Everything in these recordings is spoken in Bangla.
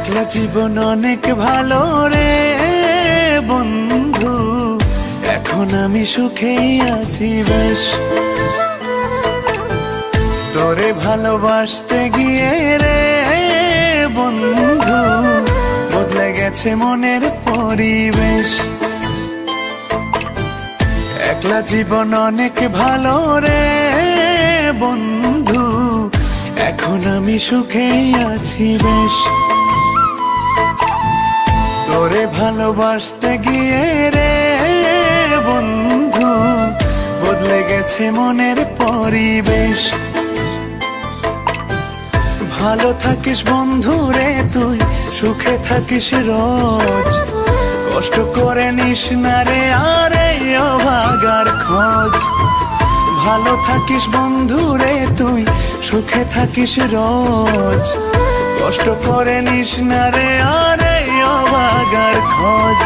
একলা জীবন অনেক ভালো রে বন্ধু, এখন আমি সুখেই আছি বেশ। তোরে ভালোবাসতে গিয়ে রে বন্ধু বদলে গেছে মনের পরিবেশ। একলা জীবন অনেক ভালো রে বন্ধু, এখন আমি সুখেই আছি বেশ। তোরে ভালোবাসতে গিয়ে রে বন্ধু বদলে গেছে মনের পরিবেশ। ভালো থাকিস বন্ধু রে তুই, সুখে থাকিস রোজ, কষ্ট করে নিস না রে আর এই অভাগার খোঁজ। ভালো থাকিস বন্ধু রে তুই, সুখে থাকিস রোজ, কষ্ট করে নিস না রে আর এই অভাগার খোঁজ।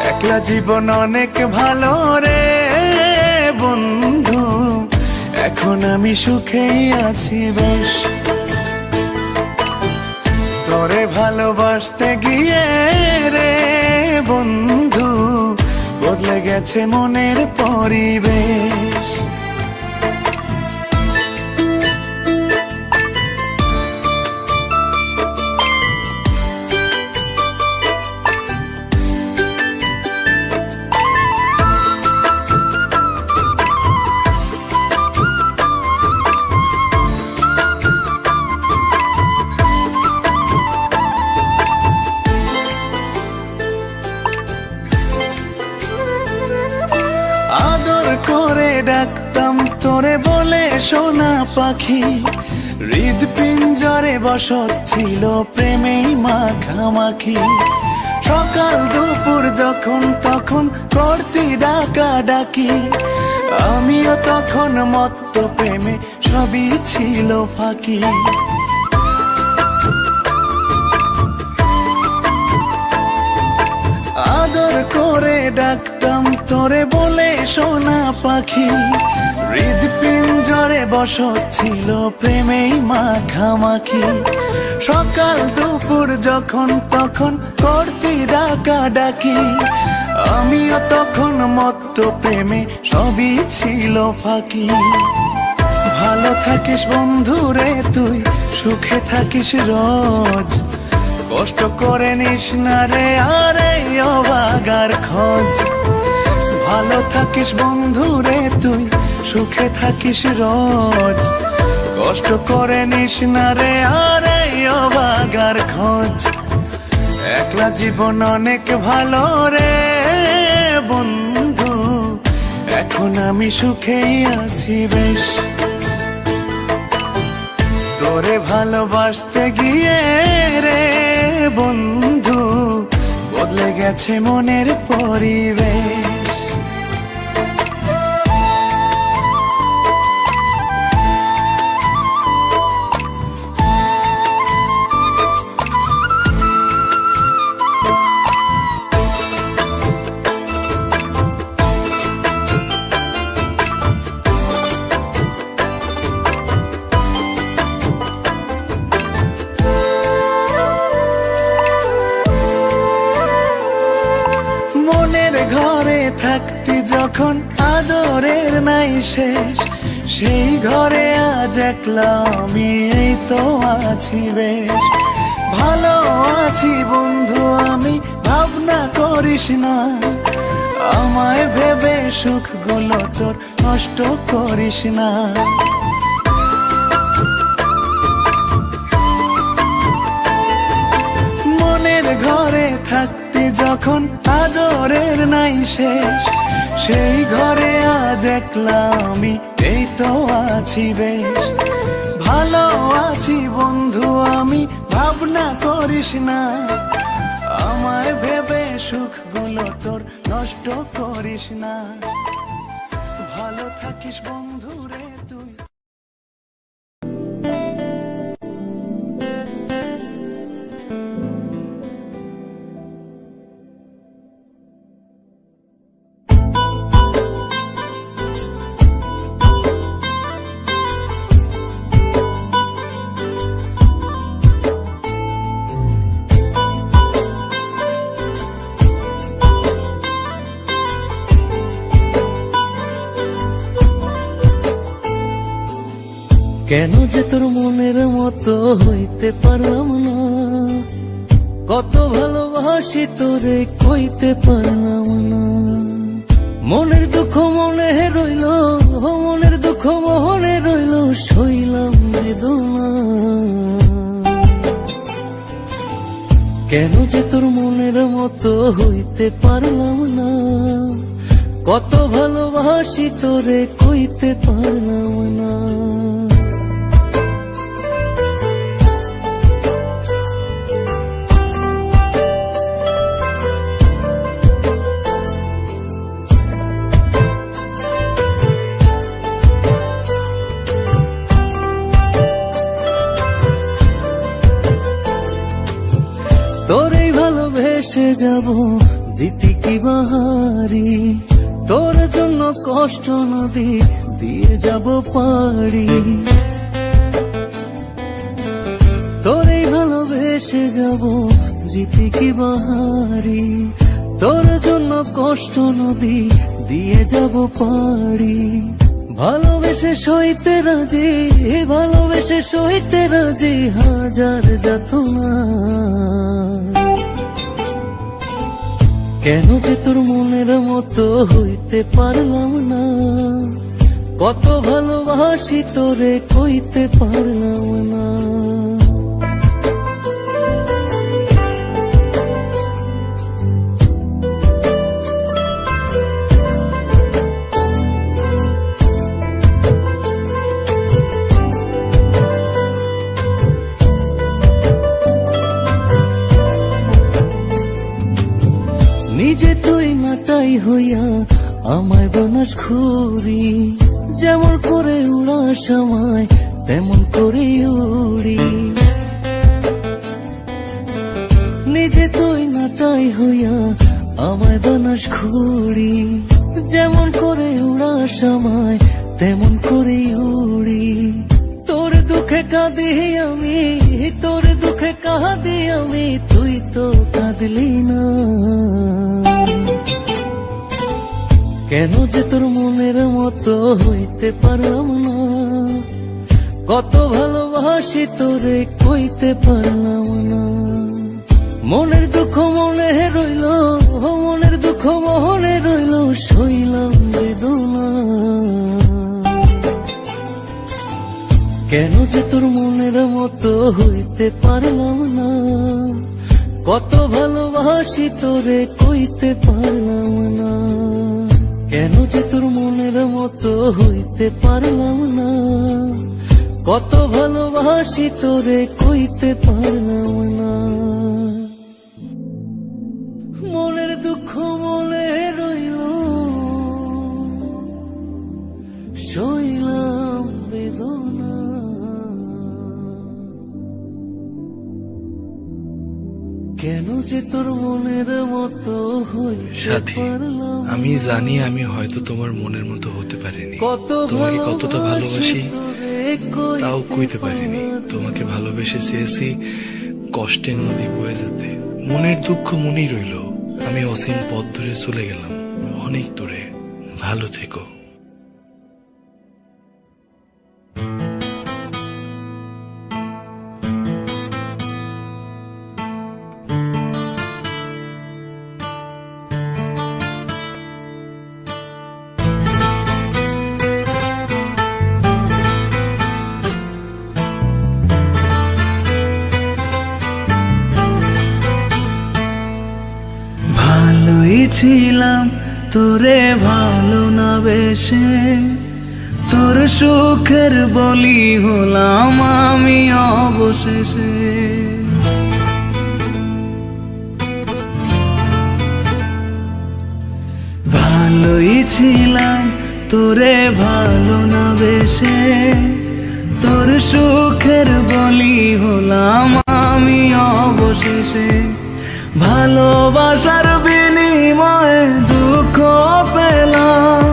একলা জীবন অনেক ভালো রে বন্ধু, এখন আমি সুখেই আছি বেশ। তোরে ভালোবাসতে গিয়ে রে বন্ধু বদলে গেছে মনের পরিবেশ। আদর করে ডাকতাম তোরে বলে সোনা পাখি, হৃদপিঞ্জরে বসত ছিল প্রেমেই মাখামাখি। সকাল দুপুর যখন তখন করতি ডাকা ডাকি, আমিও তখন মত্ত প্রেমে সবই ছিল ফাঁকি। আদর করে ডাকতাম তোরে বলে সোনা পাখি, হৃদপিঞ্জরে বসত ছিল প্রেমেই মাখামাখি। সকাল দুপুর যখন তখন করতি ডাকা ডাকি, আমিও তখন মত্ত প্রেমে সবই ছিল ফাঁকি। ভালো থাকিস বন্ধু রে তুই, সুখে থাকিস রোজ, কষ্ট করে নিস না রে আর এই অভাগার খোঁজ। ভালো থাকিস বন্ধু রে তুই, সুখে থাকিস রোজ, কষ্ট করে নিস না রে আর এই অভাগার খোঁজ। একলা জীবন অনেক ভালো রে বন্ধু, এখন আমি সুখেই আছি বেশ। তোরে ভালোবাসতে গিয়ে রে বন্ধু বদলে গেছে মনের পরিবেশ। মনের ঘরে থাকতি যখন আদরের নাই শেষ, সেই ঘরে আজ একলা আমি এই তো আছি বেশ। ভালো আছি বন্ধু আমি, ভাবনা করিস না, আমায় ভেবে সুখগুলো তোর নষ্ট করিস না। মনের ঘরে থাকতি যখন আদরের নাই শেষ, সেই ঘরে আজ একলা আমি এই তো আছি বেশ। ভালো আছি বন্ধু আমি, ভাবনা করিস না, আমায় ভেবে সুখগুলো তোর নষ্ট করিস না। ভালো থাকিস বন্ধু রে তুই। কেন যে তোর মনের মতো হইতে পারলাম না, কত ভালোবাসি তোরে কইতে পারলাম না। মনের দুঃখ মনে রইল, মনের দুঃখ মনে রইল, সইলাম বেদনা। কেন যে তোর মনের মতো হইতে পারলাম না, কত ভালোবাসি তোরে কইতে পারলাম না। তোরেই ভালোবেসে যাব জিতি কি বাহারি, তোর জন্য কষ্ট নদী দিয়ে যাব পাড়ি। তোরেই ভালোবেসে যাব জিতি কি বাহারি, তোর জন্য কষ্ট নদী দিয়ে যাব পাড়ি। ভালোবেসে সইতে রাজি, ভালোবেসে সইতে রাজি হাজার যাতনা। কেন যে তোর মনের মতো হইতে পারলাম না, কত ভালোবাসি তোরে কইতে পারলাম না। নিজে তুই নাটাই হইয়া আমায় বানাস ঘুরি, যেমন করে উড়ার সময় তেমন করে উড়ি। নিজে তুই নাটাই হইয়া আমায় বানাস ঘুরি, যেমন করে উড়ার সময় তেমন করে উড়ি। তোর দুঃখে কাঁদি আমি, তোর দুঃখে কাঁদি আমি, তুই তো কাঁদলি না। কেন যে তোর মনের মতো হইতে পারলাম না, কত ভালোবাসি তোরে কইতে পারলাম না। মনের দুঃখ মনে রইল, মনের দুঃখ মনে রইল, সইলাম বেদনা। কেন যে তোর মনের মতো হইতে পারলাম না, কত ভালোবাসি তোরে কইতে পারলাম না। কেন যে তোর মনের মতো হইতে পারলাম না, কত ভালোবাসি তোরে কইতে পারলাম না। মনের দুঃখ মনে রইল, সইলাম বেদনা। কেন যে তোর মনের মতো সাথী, আমি জানি আমি হয়তো তোমার মনের মতো হতে পারিনি, তোমাকে কতটা ভালোবাসি তাও কইতে পারিনি। তোমাকে ভালোবেসে চেয়েছি কষ্টের নদী বয়ে যেতে, মনের দুঃখ মনেই রইল। আমি অসীম পথ ধরে চলে গেলাম অনেক দূরে, ভালো থেকো। ছিলাম তোরে ভালো না বেশে, তোর সুখের বলি হলাম আমি অবশেষে। ভালোই ছিলাম তোরে ভালো না বেশে, তোর সুখের বলি হলাম আমি অবশেষে। ভালোবাসার বিনিময়ে দুঃখ পেলাম,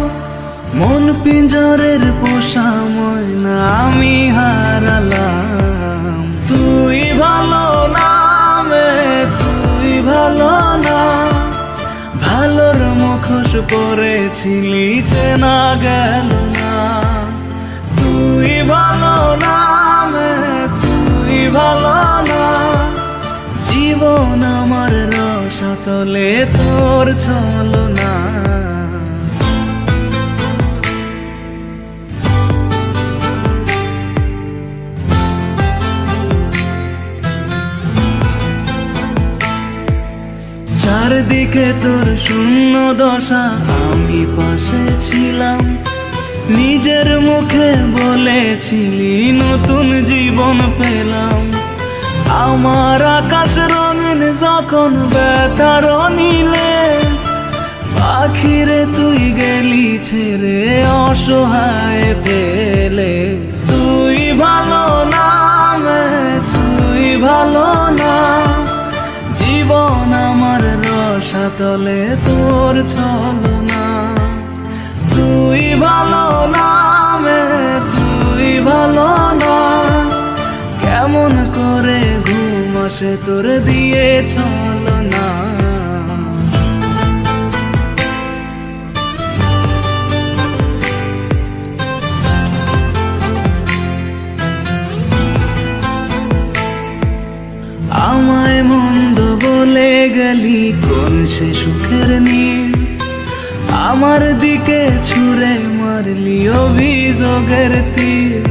মন পিঞ্জরের পোষা ময়না আমি হারালাম। তুই ভালো না মে, তুই ভালো না, ভালোর মুখোশ পরেছিলি চেনা গেল না। তুই ভালো না তলে তোর ছলনা। চারদিকে তোর শূন্য দশা, আমি পাশে ছিলাম, নিজের মুখে বলেছিলি নতুন জীবন পেলাম। আমার আকাশ রঙিন যখন ব্যথার নীলে, পাখিরে তুই গেলি ছেড়ে অসহায় ফেলে। তুই ভালো না তুই ভালো না, জীবন আমার রসাতলে তোর ছলনা। তুই ভালো না তুই ভালো না, কেমন করে ঘুম আসে তোর দিয়ে ছলনা। আমায় মন্দ বলে গেলি কোন সে সুখের নীল, আমার দিকে ছুঁড়ে মারলি অভিযোগের তীর।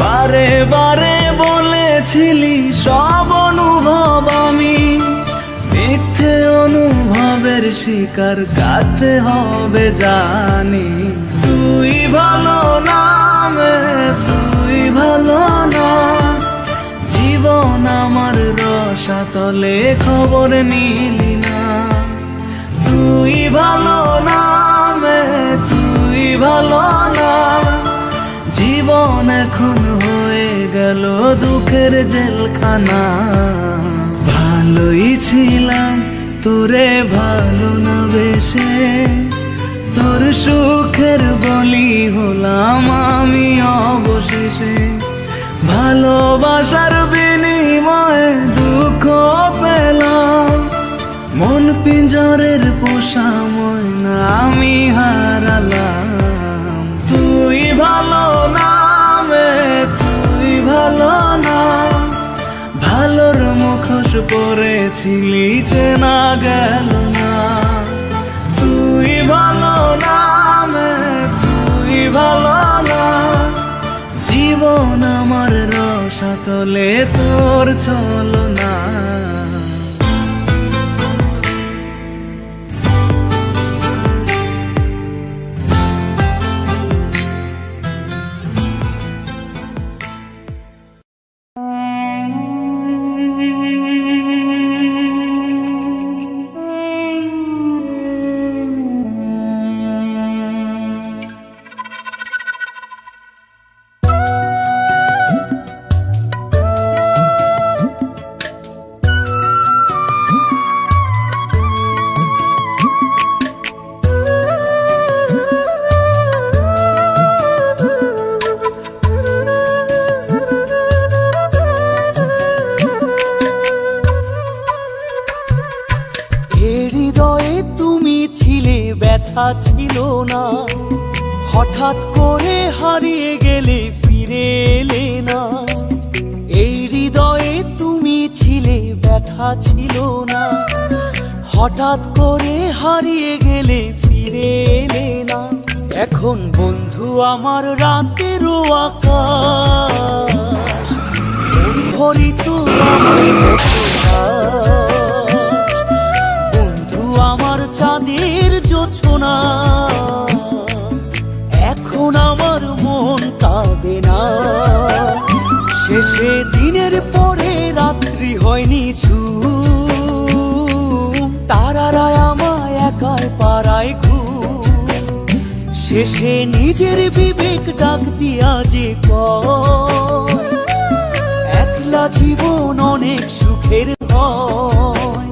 বারে বারে বলেছিলি সব অনুভব আমি, মিথ্যে অনুভবের শিকার কাটতে হবে জানি। তুই ভালো না তুই ভালো না, জীবন আমার রসাতলে খবর নিলি না। তুই ভালো না তুই ভালো না, জীবন এখন হয়ে গেল দুঃখের জেলখানা। ভালোই ছিলাম তোরে ভালো না বেশে, তোর সুখের বলি হলাম আমি অবশেষে। ভালোবাসার বিনিময়ে দুঃখ পেলাম, মন পিঞ্জরের পোষা ময়না আমি হারালাম। তুই ভালো না তুই ভালো না, ভালোর মুখোশ পরেছিলি চেনা গেল না। তুই ভালো না তুই ভালো না, জীবন আমার রসাতলে তোর ছলনা। ব্যথা ছিল না, হঠাৎ করে হারিয়ে গেলে ফিরে এলে না। এই হৃদয়ে তুমি ছিলে, ব্যথা ছিল না, হঠাৎ করে হারিয়ে গেলে ফিরে এলে না। এখন বন্ধু আমার রাতেরও আকাশ, ভরিত বন্ধু আমার চাঁদের জোছনা। এখন আমার মন কাঁদে না, শেষে দিনের পরে রাত্রি হয়নি ঝুম, তারারা আমায় একাই পাড়ায় ঘুম। শেষে নিজের বিবেক ডাক দিয়া যে কয়, একলা জীবন অনেক সুখের হয়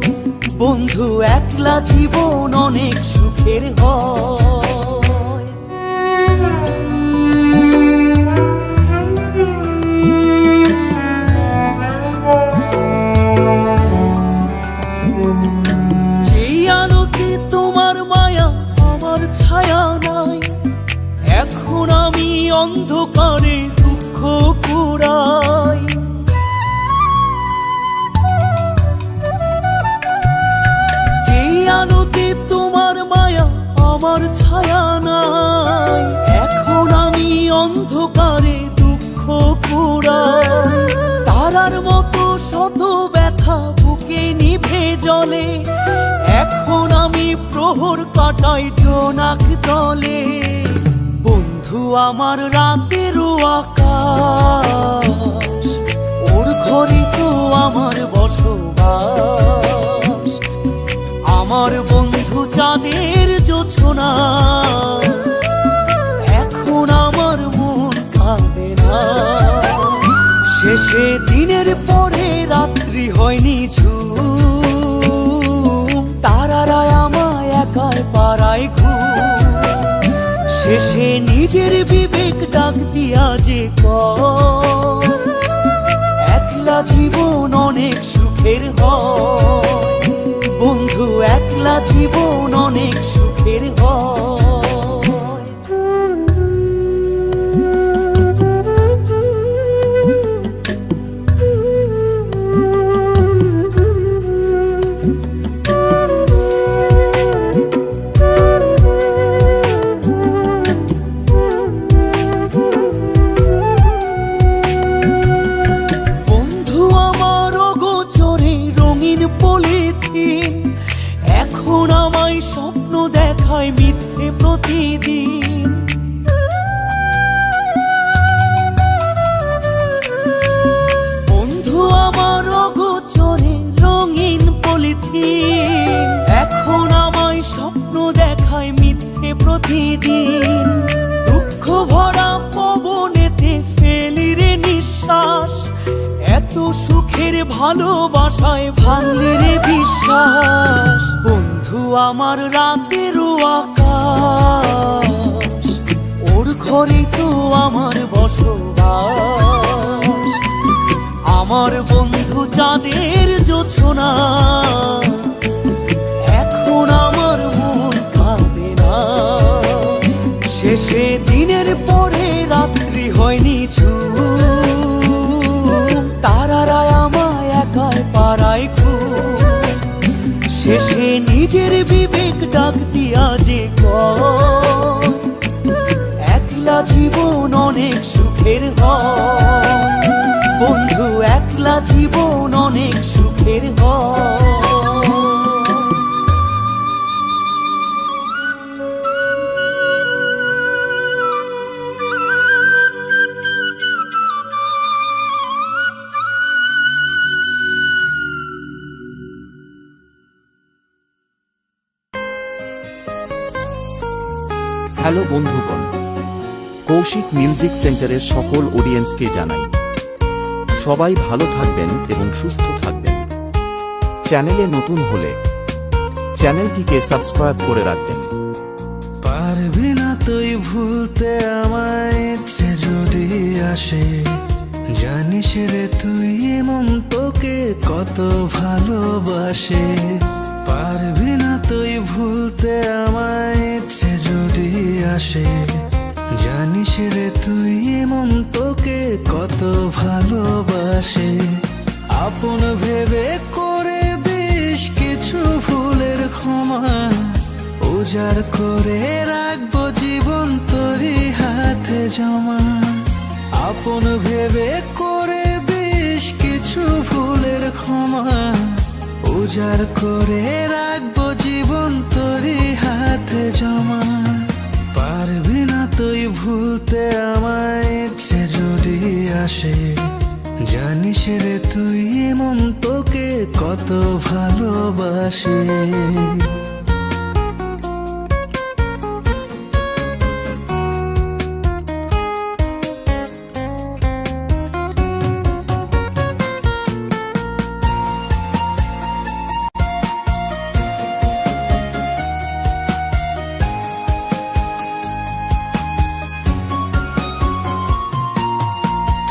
বন্ধু, একলা জীবন অনেক সুখের হয়। যেই আলোতে তোমার মায়া আমার ছায়া নাই, এখন আমি অন্ধকারে দুঃখ কুড়াই। হারার মতো শত ব্যথা বুকে নিভে জলে, এখন আমি প্রহর কাটাই জোনাক তলে। বন্ধু আমার রাতের আকাশ, ওর ঘরে তো আমার বসবাস। আমার বন্ধু চাঁদের জোছনা, এখন আমার মন কাঁদে না। শেষে দিনের পরে রাত্রি হয়নি ঝুম, তারারা আমায় একার পাড়ায় ঘুম। শেষে নিজের বিবেক ডাক দিয়া যে কয়, একলা জীবন অনেক সুখের হয়। বন্ধু একলা জীবন অনেক সুখের হয়। এখন আমায় স্বপ্ন দেখায় মিথ্যে প্রতিদিন। বন্ধু আমার অগোচরে রঙিন পলিথিন, এখন আমায় স্বপ্ন দেখায় মিথ্যে প্রতিদিন। দুঃখ ভরা পবনেতে ফেলি রে নিঃশ্বাস, এত সুখের ভালোবাসায় ভাঙলি রে বিশ্বাস। বন্ধু আমার রাতের আকাশ, ওর ঘরে তো আমার বসবাস। আমার বন্ধু চাঁদের জোছনা, এখন আমার মন কাঁদে না। শেষে দিনের পরে রাত্রি হয়নি ঝুম, তারারা আমায় একার পাড়ায় ঘুম। শেষে নিজের বিবেক ডাক দিয়া যে কয়, একলা জীবন অনেক সুখের হয়। বন্ধু একলা জীবন অনেক সুখের হয়। হ্যালো বন্ধুগণ, কৌশিক মিউজিক সেন্টারের সকল অডিয়েন্সকে জানাই সবাই ভালো থাকবেন এবং সুস্থ থাকবেন। চ্যানেলে নতুন হলে চ্যানেলটিকে সাবস্ক্রাইব করে রাখবেন। পারবি না তুই ভুলতে আমায়, ইচ্ছে যদি আসে, জানিস রে তুই এমন তোকে কত ভালোবাসে। পারবি না তুই ভুলতে আমায়, ইচ্ছে যদি আসে, জানিস রে তুই এমন তোকে কত ভালোবাসে। আপন ভেবে করে দিস কিছু ভুলের ক্ষমা, উজাড় করে রাখবো জীবন তোরই হাতে জমা। আপন ভেবে করে দিস কিছু ভুলের ক্ষমা, উজাড় করে রাখবো জীবন তোরই হাতে জমা। পারবি না তুই ভুলতে আমায়, ইচ্ছে যদি আসে, জানিস রে তুই এমন তোকে কত ভালোবাসে।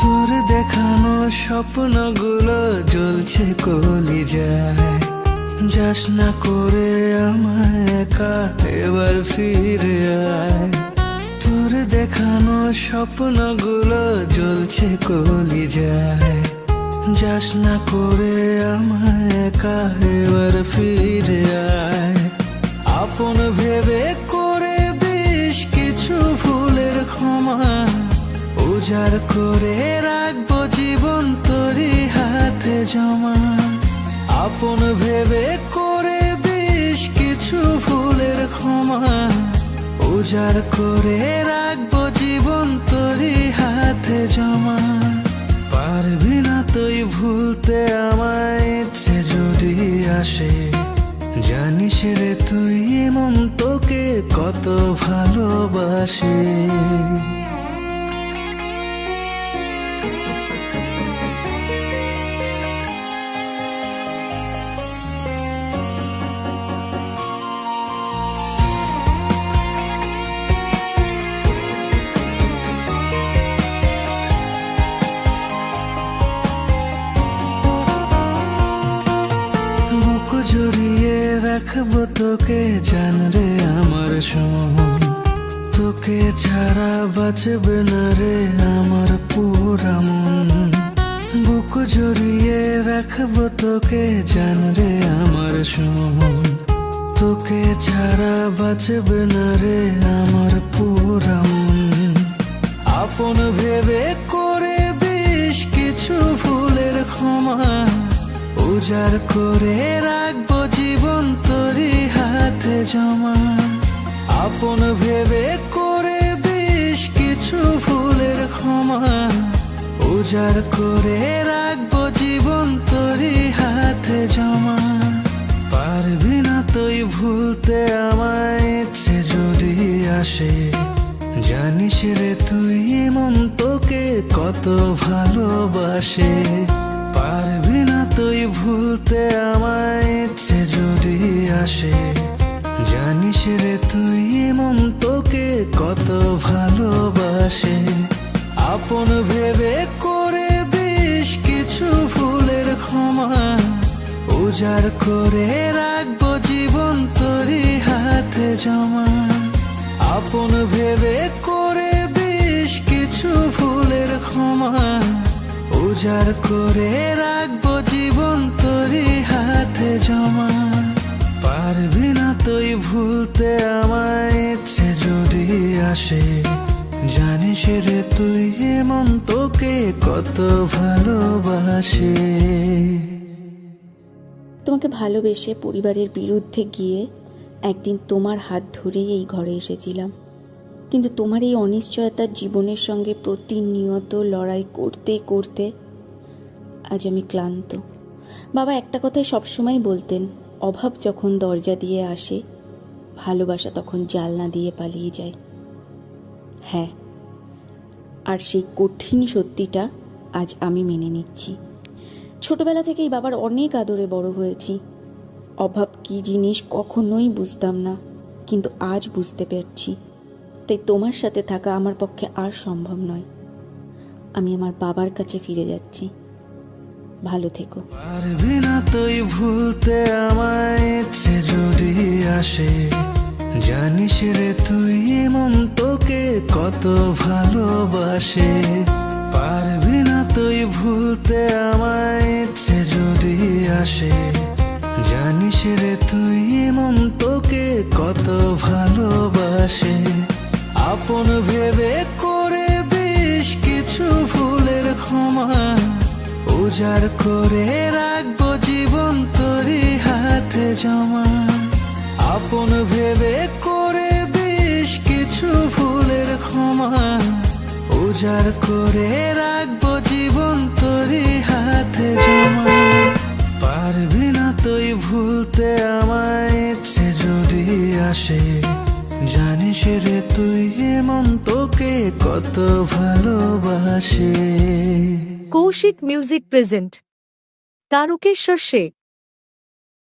তোর দেখানো স্বপ্নগুলো জ্বলছে কলিজায়, যাস না করে আমায় একা, এবার ফিরে আয়। তোর দেখানো স্বপ্নগুলো জ্বলছে কলিজায়, যাস না করে আমায় একা, এবার ফিরে আয়। আপন ভেবে করে দিস কিছু ভুলের ক্ষমা, উজাড় করে রাখবো জীবন তোরই হাতে আপন ভেবে করে দিস কিছু ভুলের ক্ষমা, উজাড় করে রাখবো জীবন তোরই হাতে জমা। পারবি না তুই ভুলতে আমায়, ইচ্ছে যদি আসে, জানিস রে তুই এমন তোকে কত ভালোবাসে। বুক জড়িয়ে রাখবো তোকে জান রে আমার সোন, তোকে ছাড়া বাঁচবে না রে আমার পুরা মন। বুক জড়িয়ে রাখবো তোকে জান রে আমার সোন, তোকে ছাড়া বাঁচবে না রে আমার পুরা মন। আপন ভেবে করে দিস কিছু ভুলের ক্ষমা, উজাড় করে রাখবো জীবন তোরই হাতে জমা। আপন ভেবে করে দিস কিছু ভুলের ক্ষমা, উজাড় করে রাখবো জীবন তোরই হাতে জমা। পারবি না তুই ভুলতে আমায়, ইচ্ছে যদি আসে, জানিস রে তুই এমন তোকে কত ভালোবাসে। পারবি না তুই ভুলতে আমায়, ইচ্ছে যদি আসে, জানিস রে তুই এমন তোকে কত ভালোবাসে। আপন ভেবে করে দিস কিছু ভুলের ক্ষমা, উজাড় করে রাখবো জীবন তোরই হাতে জমা। আপন ভেবে করে দিস কিছু ভুলের ক্ষমা, উজাড় করে রাখবো জীবন তোরই হাতে জমা। পারবি না তুই ভুলতে আমায়, ইচ্ছে যদি আসে, জানিস রে তুই এমন তোকে কত ভালোবাসে। তোমাকে ভালোবেসে পরিবারের বিরুদ্ধে গিয়ে একদিন তোমার হাত ধরেই এই ঘরে এসেছিলাম, কিন্তু তোমার এই অনিশ্চয়তার জীবনের সঙ্গে প্রতিনিয়ত লড়াই করতে করতে আজ আমি ক্লান্ত। বাবা একটা কথাই সবসময় বলতেন, অভাব যখন দরজা দিয়ে আসে, ভালোবাসা তখন জানলা দিয়ে পালিয়ে যায়। হ্যাঁ, আর সেই কঠিন সত্যিটা আজ আমি মেনে নিচ্ছি। ছোটবেলা থেকেই বাবার অনেক আদরে বড় হয়েছি। অভাব কী জিনিস কখনোই বুঝতাম না, কিন্তু আজ বুঝতে পারছি। তাই তোমার সাথে থাকা আমার পক্ষে আর সম্ভব নয়। আমি আমার বাবার কাছে ফিরে যাচ্ছি। ভালো থেকো। পারবি না তুই ভুলতে আমায়, ইচ্ছে যদি আসে, জানিস রে তুই এমন তোকে কত ভালোবাসে। পারবি না তুই ভুলতে আমায়, ইচ্ছে যদি আসে, জানিস রে তুই এমন তোকে কত ভালোবাসে। আপন ভেবে করে দিস কিছু ভুলের ক্ষমা, উজাড় করে রাখবো জীবন তোরই হাতে জমা। আপন ভেবে করে দিস কিছু ভুলের ক্ষমা, উজাড় করে রাখবো জীবন তোরই হাতে জমা। পারবি না তুই ভুলতে আমায়, ইচ্ছে যদি আসে, জানিস রে তুই এমন তোকে কত ভালোবাসে। Koushik music present Tarakeshwar Sheikh.